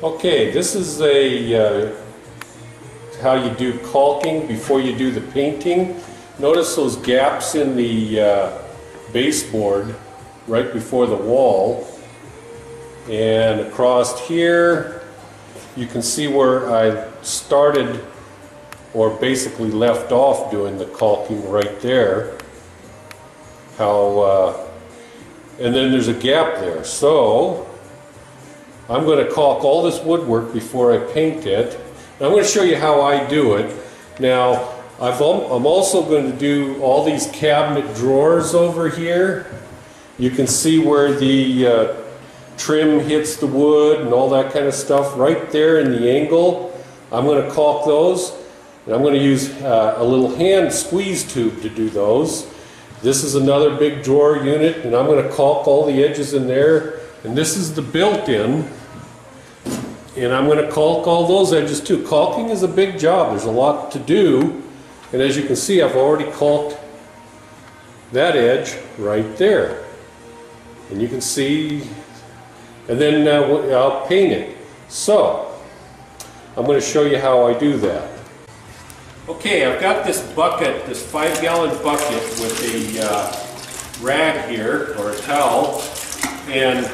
Okay, this is how you do caulking before you do the painting. Notice those gaps in the baseboard right before the wall, and across here you can see where I started or basically left off doing the caulking right there. And then there's a gap there. So I'm going to caulk all this woodwork before I paint it. And I'm going to show you how I do it. Now, I'm also going to do all these cabinet drawers over here. You can see where the trim hits the wood and all that kind of stuff right there in the angle. I'm going to caulk those, and I'm going to use a little hand squeeze tube to do those. This is another big drawer unit, and I'm going to caulk all the edges in there. And this is the built-in, and I'm going to caulk all those edges too. Caulking is a big job. There's a lot to do, and as you can see, I've already caulked that edge right there. And you can see, and then I'll paint it. So, I'm going to show you how I do that. Okay, I've got this bucket, this 5-gallon bucket with a rag here, or a towel, and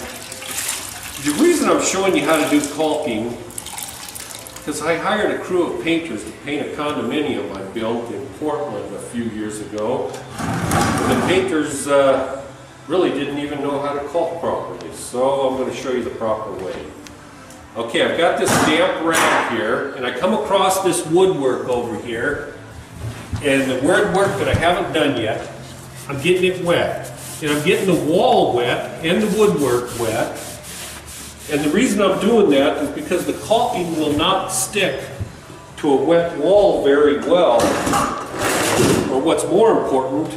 the reason I'm showing you how to do caulking, because I hired a crew of painters to paint a condominium I built in Portland a few years ago. And the painters really didn't even know how to caulk properly, so I'm going to show you the proper way. Okay, I've got this damp rag here, and I come across this woodwork over here, and the woodwork that I haven't done yet, I'm getting it wet. And I'm getting the wall wet and the woodwork wet. And the reason I'm doing that is because the caulking will not stick to a wet wall very well. Or what's more important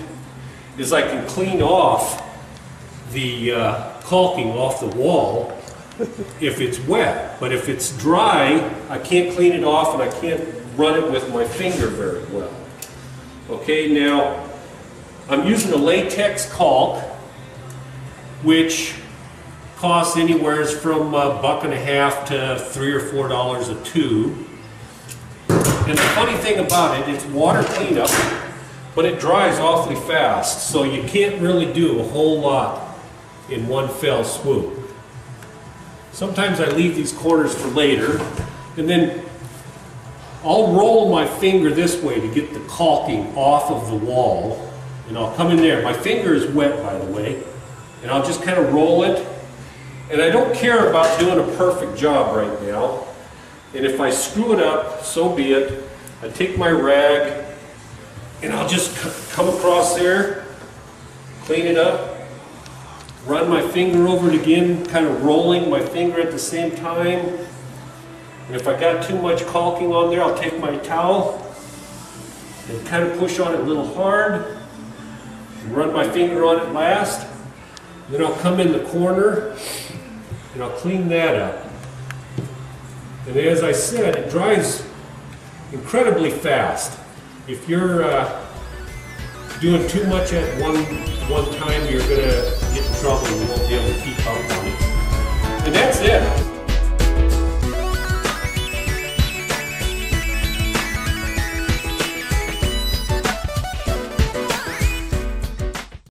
is I can clean off the caulking off the wall if it's wet. But if it's dry, I can't clean it off and I can't run it with my finger very well. Okay, now I'm using a latex caulk, which costs anywhere from $1.50 to $3 or $4 a tube. And the funny thing about it, it's water cleanup, but it dries awfully fast, so you can't really do a whole lot in one fell swoop. Sometimes I leave these corners for later, and then I'll roll my finger this way to get the caulking off of the wall, and I'll come in there. My finger is wet, by the way, and I'll just kind of roll it. And I don't care about doing a perfect job right now. And if I screw it up, so be it. I take my rag, and I'll just come across there, clean it up, run my finger over it again, kind of rolling my finger at the same time. And if I got too much caulking on there, I'll take my towel and kind of push on it a little hard, and run my finger on it last. Then I'll come in the corner and I'll clean that up. And as I said, it dries incredibly fast. If you're doing too much at one time, you're going to get in trouble and you won't be able to keep up on it. And that's it.